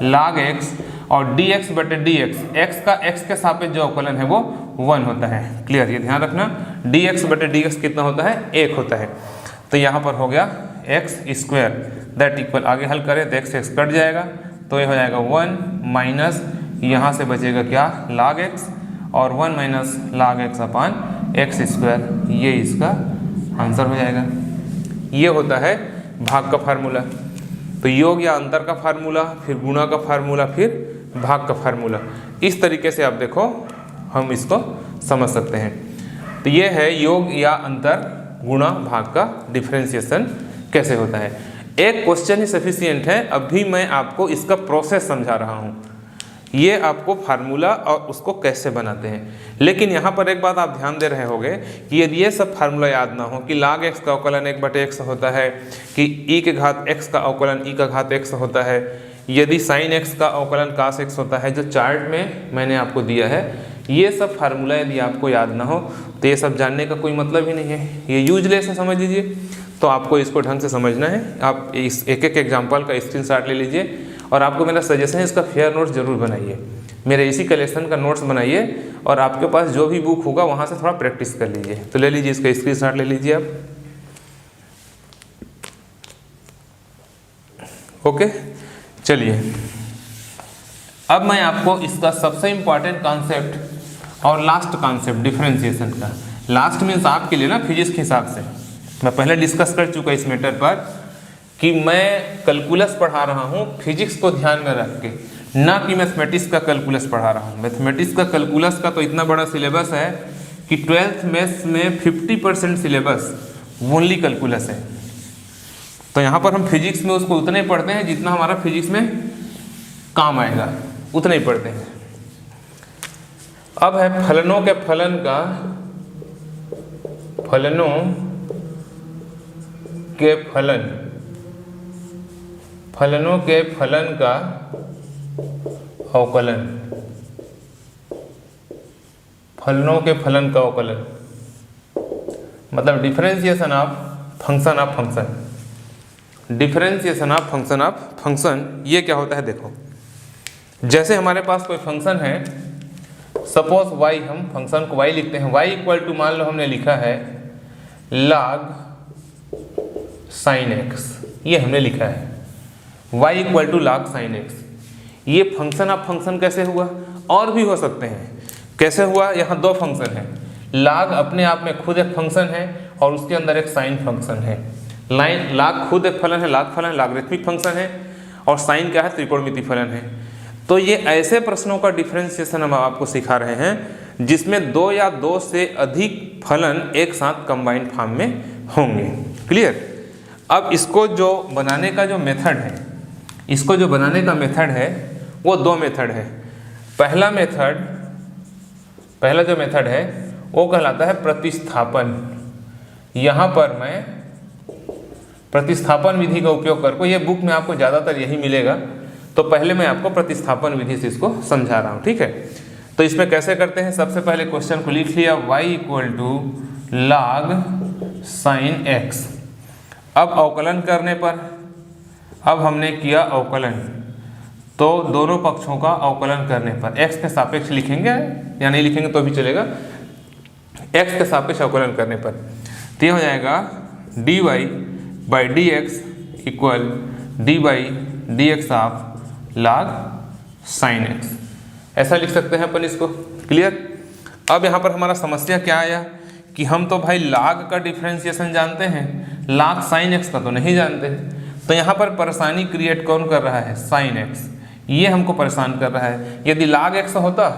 log x और dx बटे dx, x का x के सापेक्ष जो अवकलन है वो 1 होता है। क्लियर, ये ध्यान रखना, dx बटे dx कितना होता है 1 होता है। तो यहाँ पर हो गया x स्क्वायर दैट इक्वल, आगे हल करें तो x कट जाएगा, तो ये हो जाएगा 1 माइनस यहाँ से बचेगा क्या log x और 1 माइनस log x अपान x स्क्वायर, ये इसका आंसर हो जाएगा। ये होता है भाग का फार्मूला। तो योग या अंतर का फार्मूला, फिर गुणा का फार्मूला, फिर भाग का फार्मूला, इस तरीके से आप देखो हम इसको समझ सकते हैं। तो ये है योग या अंतर गुणा भाग का डिफरेंशिएशन कैसे होता है। एक क्वेश्चन ही सफिशिएंट है, अभी मैं आपको इसका प्रोसेस समझा रहा हूँ, ये आपको फार्मूला और उसको कैसे बनाते हैं। लेकिन यहाँ पर एक बात आप ध्यान दे रहे होंगे कि यदि ये सब फार्मूला याद ना हो कि log x का अवकलन 1/x होता है, कि e के घात x का अवकलन e का घात x होता है, यदि sin x का अवकलन cos x होता है, जो चार्ट में मैंने आपको दिया है, ये सब फार्मूला यदि आपको याद ना हो तो ये सब जानने का कोई मतलब ही नहीं है, ये यूजलेस है, समझ लीजिए। तो आपको इसको ढंग से समझना है। आप इस एक एग्जाम्पल का स्क्रीनशॉट ले लीजिए और आपको मेरा सजेशन है इसका फेयर नोट्स जरूर बनाइए, मेरे इसी कलेक्शन का नोट्स बनाइए और आपके पास जो भी बुक होगा वहाँ से थोड़ा प्रैक्टिस कर लीजिए। तो ले लीजिए इसका स्क्रीनशॉट ले लीजिए आप। ओके, चलिए अब मैं आपको इसका सबसे इम्पॉर्टेंट कॉन्सेप्ट और लास्ट कॉन्सेप्ट डिफरेंशिएशन का, लास्ट मीन्स आपके लिए ना फिजिक्स के हिसाब से, मैं पहले डिस्कस कर चुका इस मैटर पर कि मैं कैलकुलस पढ़ा रहा हूँ फिजिक्स को ध्यान में रख के, ना कि मैथमेटिक्स का कैलकुलस पढ़ा रहा हूँ। मैथमेटिक्स का कैलकुलस का तो इतना बड़ा सिलेबस है कि 12th मैथ्स में 50% सिलेबस ओनली कैलकुलस है। तो यहाँ पर हम फिजिक्स में उसको उतने पढ़ते हैं जितना हमारा फिजिक्स में काम आएगा, उतने ही पढ़ते हैं। अब है फलनों के फलन का, फलनों के फलन, फलनों के फलन का अवकलन, फलनों के फलन का अवकलन मतलब differentiation of function of function, differentiation of function of function. ये क्या होता है देखो, जैसे हमारे पास कोई फंक्शन है, सपोज y, हम फंक्शन को y लिखते हैं, y इक्वल टू मान लो हमने लिखा है log sin x, ये हमने लिखा है y equal to log sin x। ये फंक्शन ऑफ फंक्शन कैसे हुआ, और भी हो सकते हैं। कैसे हुआ, यहाँ दो फंक्शन है, log अपने आप में खुद एक फंक्शन है और उसके अंदर एक साइन फंक्शन है। log खुद एक फलन है, log फलन लॉगरिथमिक फंक्शन है, और साइन क्या है, त्रिकोणमिति फलन है। तो ये ऐसे प्रश्नों का डिफरेंशिएशन हम आपको सिखा रहे हैं जिसमें दो या दो से अधिक फलन एक साथ कंबाइंड फॉर्म में होंगे। क्लियर। अब इसको जो बनाने का जो मेथड है, इसको जो बनाने का मेथड है वो दो मेथड है। पहला जो मेथड है वो कहलाता है प्रतिस्थापन। यहाँ पर मैं प्रतिस्थापन विधि का उपयोग करके, ये बुक में आपको ज़्यादातर यही मिलेगा, तो पहले मैं आपको प्रतिस्थापन विधि से इसको समझा रहा हूँ। ठीक है, तो इसमें कैसे करते हैं, सबसे पहले क्वेश्चन को लिख लिया y equal to log sin x। अब अवकलन करने पर अब हमने किया अवकलन, तो दोनों पक्षों का अवकलन करने पर x के सापेक्ष लिखेंगे या नहीं लिखेंगे तो भी चलेगा, x के सापेक्ष अवकलन करने पर तो ये हो जाएगा dy by d x equal D by d x of log sin x, ऐसा लिख सकते हैं अपन इसको। क्लियर। अब यहाँ पर हमारा समस्या क्या आया कि हम तो भाई log का डिफ्रेंसिएशन जानते हैं, log sin x का तो नहीं जानते। तो यहाँ पर परेशानी क्रिएट कौन कर रहा है, sin x, ये हमको परेशान कर रहा है। यदि log x होता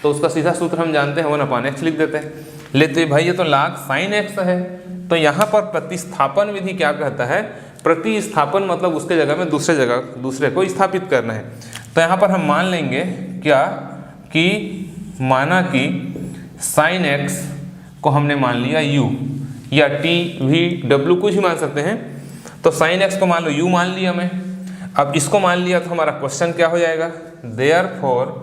तो उसका सीधा सूत्र हम जानते हैं 1/x लिख देते हैं, लेते भाई ये तो log sin x है। तो यहाँ पर प्रतिस्थापन विधि क्या कहता है, प्रतिस्थापन मतलब उसके जगह में दूसरे को स्थापित करना है। तो यहाँ पर हम मान लेंगे क्या कि माना कि sin x को हमने मान लिया u या t v w कुछ भी मान सकते हैं। तो sin x को मान लो u मान लिया मैं, अब इसको मान लिया तो हमारा क्वेश्चन क्या हो जाएगा, therefore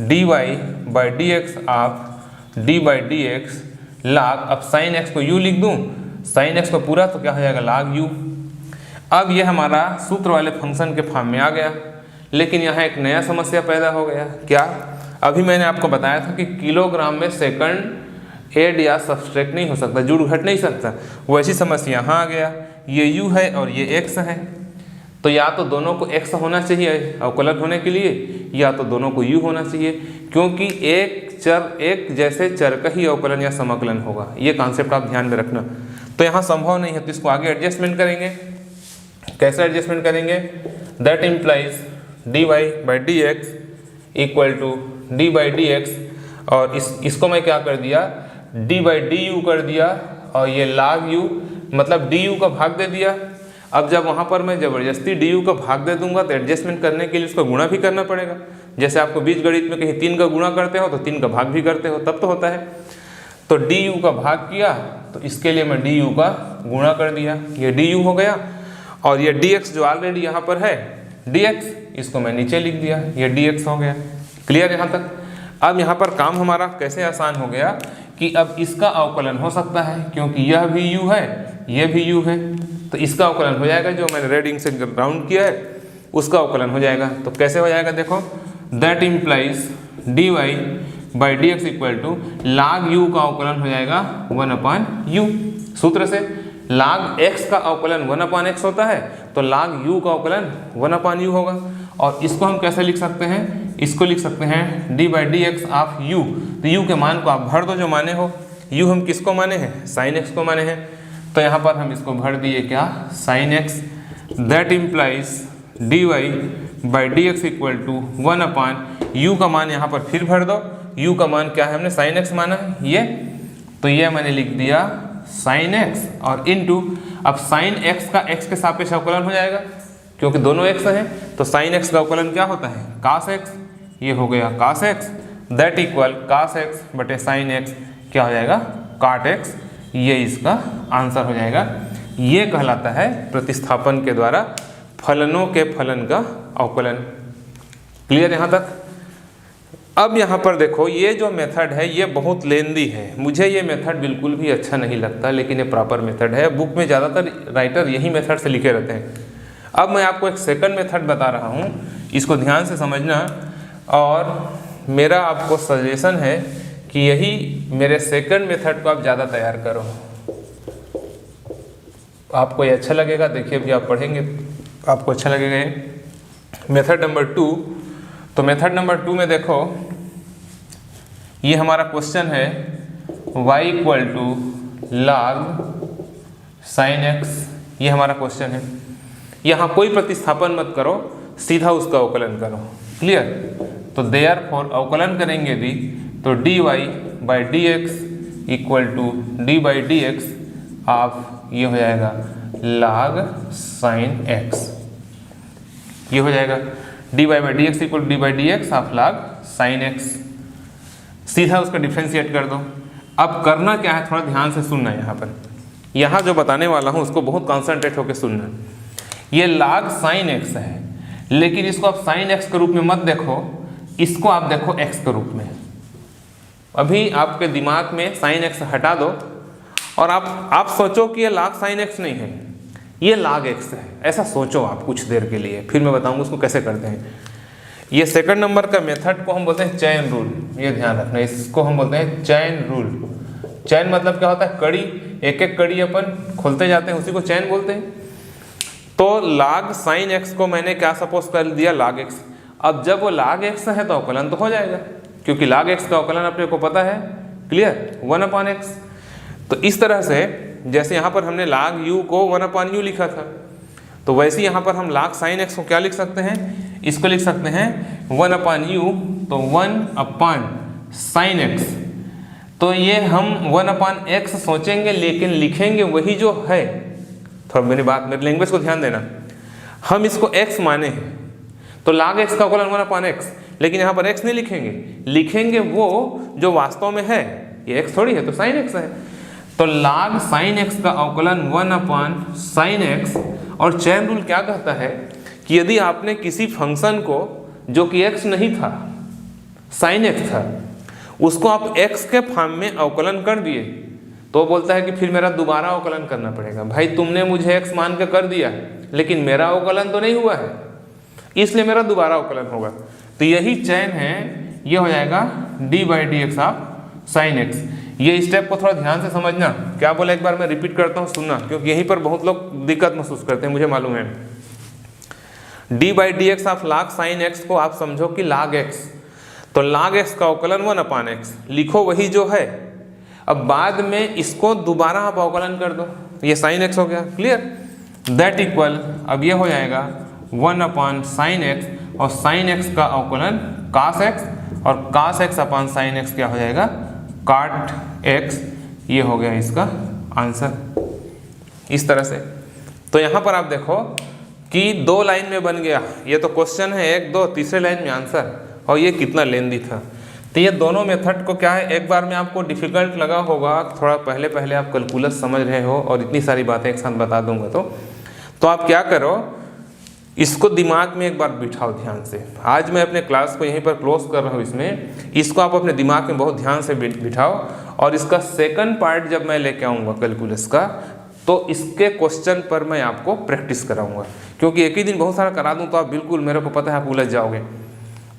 dy by d x of d by d x log, अब sin x को u लिख दूँ, sin x को पूरा तो क्या हो जाएगा log u। अब ये हमारा सूत्र वाले फंक्शन के फॉर्म में आ गया, लेकिन यहाँ एक नया समस्या पैदा हो गया। क्या, अभी मैंने आपको बताया था कि किलोग्राम में सेकंड ऐड या सब्सट्रैक्ट नहीं हो सकता, जुड़ घट नहीं सकता, वैसी समस्या यहाँ आ गया। ये u है और ये x है, तो या तो दोनों को x होना चाहिए अवकलन होने के लिए, या तो दोनों को u होना चाहिए, क्योंकि एक जैसे चर का ही अवकलन या समाकलन होगा। ये कॉन्सेप्ट आप ध्यान में रखना। तो यहाँ संभव नहीं है, तो इसको आगे एडजस्टमेंट करेंगे। कैसे एडजस्टमेंट करेंगे, that implies dy by d x equal to d by d x, और इसको मैं क्या कर दिया, d बाई डी यू कर दिया, और ये log u मतलब du का भाग दे दिया। अब जब वहाँ पर मैं ज़बरदस्ती du का भाग दे दूंगा तो एडजस्टमेंट करने के लिए उसका गुणा भी करना पड़ेगा। जैसे आपको बीजगणित में कहीं 3 का गुणा करते हो तो 3 का भाग भी करते हो, तब तो होता है। तो du का भाग किया तो इसके लिए मैं du का गुणा कर दिया, ये du हो गया, और ये dx जो ऑलरेडी यहाँ पर है dx, इसको मैं नीचे लिख दिया, ये dx हो गया। क्लियर यहाँ तक। अब यहाँ पर काम हमारा कैसे आसान हो गया कि अब इसका अवकलन हो सकता है, क्योंकि यह भी u है, ये भी u है, तो इसका अवकलन हो जाएगा। जो मैंने रेडिंग से राउंड किया है उसका अवकलन हो जाएगा। तो कैसे हो जाएगा, देखो, that implies dy by d x equal to log u का अवकलन हो जाएगा 1/u। सूत्र से log x का अवकलन 1/x होता है, तो log u का अवकलन 1/u होगा। और इसको हम कैसे लिख सकते हैं, इसको लिख सकते हैं d by d x of u। तो u के मान को आप भर दो जो माने हो। u हम किसको माने हैं, sin x को माने हैं, तो यहाँ पर हम इसको भर दिए क्या, sin x। That implies dy by d x equal to 1/u का मान यहाँ पर फिर भर दो। u का मान क्या है, हमने sin x माना है ये, तो ये मैंने लिख दिया sin x, और इनटू अब sin x का x के सापेक्ष अवकलन हो जाएगा, क्योंकि दोनों x हैं। तो sin x का अवकलन क्या होता है, cos x, ये हो गया cos x, that equal cos x बटे sin x क्या हो जाएगा, cot x। ये इसका आंसर हो जाएगा। ये कहलाता है प्रतिस्थापन के द्वारा फलनों के फलन का अवकलन। क्लियर यहाँ तक। अब यहाँ पर देखो, ये जो मेथड है ये बहुत लेंदी है, मुझे ये मेथड बिल्कुल भी अच्छा नहीं लगता, लेकिन ये प्रॉपर मेथड है। बुक में ज़्यादातर राइटर यही मेथड से लिखे रहते हैं। अब मैं आपको एक सेकंड मेथड बता रहा हूँ, इसको ध्यान से समझना, और मेरा आपको सजेशन है कि यही मेरे सेकंड मेथड को आप ज़्यादा तैयार करो, आपको ये अच्छा लगेगा। देखिए अभी आप पढ़ेंगे आपको अच्छा लगेगा ये मेथड नंबर 2। तो मेथड नंबर 2 में देखो, ये हमारा क्वेश्चन है y equal to log sin x, ये हमारा क्वेश्चन है। यहाँ कोई प्रतिस्थापन मत करो, सीधा उसका अवकलन करो। क्लियर। तो देयरफॉर अवकलन करेंगे यदि, तो dy by d x equal to d by d x of, ये हो जाएगा log sin x, ये हो जाएगा dy by d x equal to d by d x of log sin x। सीधा उसका डिफ्रेंशिएट कर दो। अब करना क्या है, थोड़ा ध्यान से सुनना है। यहाँ पर यहाँ जो बताने वाला हूँ उसको बहुत कॉन्सेंट्रेट होकर सुनना। ये log sin x है, लेकिन इसको आप sin x के रूप में मत देखो, इसको आप देखो x के रूप में। अभी आपके दिमाग में sin x हटा दो और आप सोचो कि ये log sin x नहीं है, ये log x है, ऐसा सोचो आप कुछ देर के लिए, फिर मैं बताऊंगा उसको कैसे करते हैं। ये सेकंड नंबर का मेथड को हम बोलते हैं चैन रूल, ये ध्यान रखना, इसको हम बोलते हैं चैन रूल। चैन मतलब क्या होता है, कड़ी, एक एक कड़ी अपन खोलते जाते हैं, उसी को चैन बोलते हैं। तो log sin x को मैंने क्या सपोज कर दिया, log x। अब जब वो log x है तो अवकलन तो हो जाएगा, क्योंकि log x का अवकलन अपने को पता है, क्लियर, 1/x। तो इस तरह से जैसे यहाँ पर हमने log u को 1/u लिखा था, तो वैसे यहाँ पर हम log sin x को क्या लिख सकते हैं, इसको लिख सकते हैं 1/u, तो 1/sin x। तो ये हम 1/x सोचेंगे लेकिन लिखेंगे वही जो है, थोड़ा मेरी लैंग्वेज को ध्यान देना, हम इसको x माने हैं तो log x का अवकलन 1/x, लेकिन यहाँ पर x नहीं लिखेंगे, लिखेंगे वो जो वास्तव में है, ये x थोड़ी है तो sin x है। तो log sin x का अवकलन 1/sin x। और चैन रूल क्या कहता है कि यदि आपने किसी फंक्शन को जो कि x नहीं था, sin x था, उसको आप x के फॉर्म में अवकलन कर दिए, तो बोलता है कि फिर मेरा दोबारा अवकलन करना पड़ेगा। भाई तुमने मुझे x मान के कर दिया लेकिन मेरा अवकलन तो नहीं हुआ है, इसलिए मेरा दोबारा अवकलन होगा। तो यही चैन है, ये हो जाएगा d/dx ऑफ sin x। ये स्टेप को थोड़ा ध्यान से समझना, क्या बोला एक बार मैं रिपीट करता हूँ, सुनना, क्योंकि यहीं पर बहुत लोग दिक्कत महसूस करते हैं, मुझे मालूम है। d/dx of log sin x को आप समझो कि log x, तो log x का अवकलन 1/x, लिखो वही जो है। अब बाद में इसको दोबारा आप अवकलन कर दो, ये sin x हो गया, क्लियर, दैट इक्वल, अब ये हो जाएगा 1/sin x, और sin x का अवकलन cos x, और cos x अपन sin x क्या हो जाएगा, cot x। ये हो गया इसका आंसर, इस तरह से। तो यहाँ पर आप देखो कि 2 लाइन में बन गया, ये तो क्वेश्चन है 1 2, तीसरे लाइन में आंसर, और ये कितना लेंदी था। तो ये दोनों मेथड को क्या है, एक बार में आपको डिफ़िकल्ट लगा होगा, थोड़ा पहले पहले आप कैलकुलस समझ रहे हो और इतनी सारी बातें एक साथ बता दूंगा, तो आप क्या करो, इसको दिमाग में एक बार बिठाओ ध्यान से। आज मैं अपने क्लास को यहीं पर क्लोज कर रहा हूँ, इसमें इसको आप अपने दिमाग में बहुत ध्यान से बिठाओ, और इसका सेकंड पार्ट जब मैं लेके आऊँगा कैलकुलस का, तो इसके क्वेश्चन पर मैं आपको प्रैक्टिस कराऊंगा, क्योंकि एक ही दिन बहुत सारा करा दूँ तो आप बिल्कुल, मेरे को पता है आप उलझ जाओगे।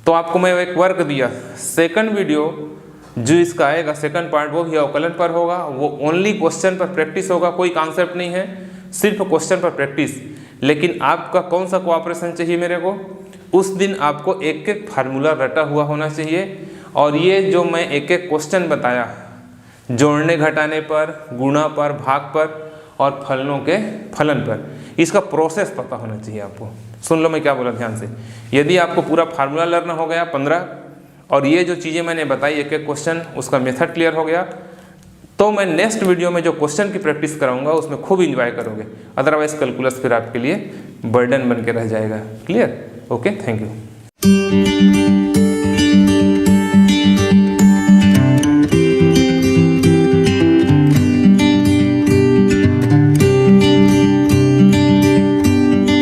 तो आपको मैं एक वर्क दिया, सेकंड वीडियो जो इसका आएगा सेकंड पार्ट, वो भी अवकलन पर होगा, वो ओनली क्वेश्चन पर प्रैक्टिस होगा, कोई कॉन्सेप्ट नहीं है, सिर्फ क्वेश्चन पर प्रैक्टिस। लेकिन आपका कौन सा कोऑपरेशन चाहिए मेरे को, उस दिन आपको एक एक फार्मूला रटा हुआ होना चाहिए, और ये जो मैं एक एक क्वेश्चन बताया, जोड़ने घटाने पर, गुणा पर, भाग पर और फलनों के फलन पर, इसका प्रोसेस पता होना चाहिए आपको। सुन लो मैं क्या बोला ध्यान से। यदि आपको पूरा फार्मूला लर्न हो गया 15, और ये जो चीज़ें मैंने बताई एक एक क्वेश्चन, उसका मेथड क्लियर हो गया, तो मैं नेक्स्ट वीडियो में जो क्वेश्चन की प्रैक्टिस कराऊंगा उसमें खूब इंजॉय करोगे। अदरवाइज कैलकुलस फिर आपके लिए बर्डन बन के रह जाएगा। क्लियर? Okay, thank you.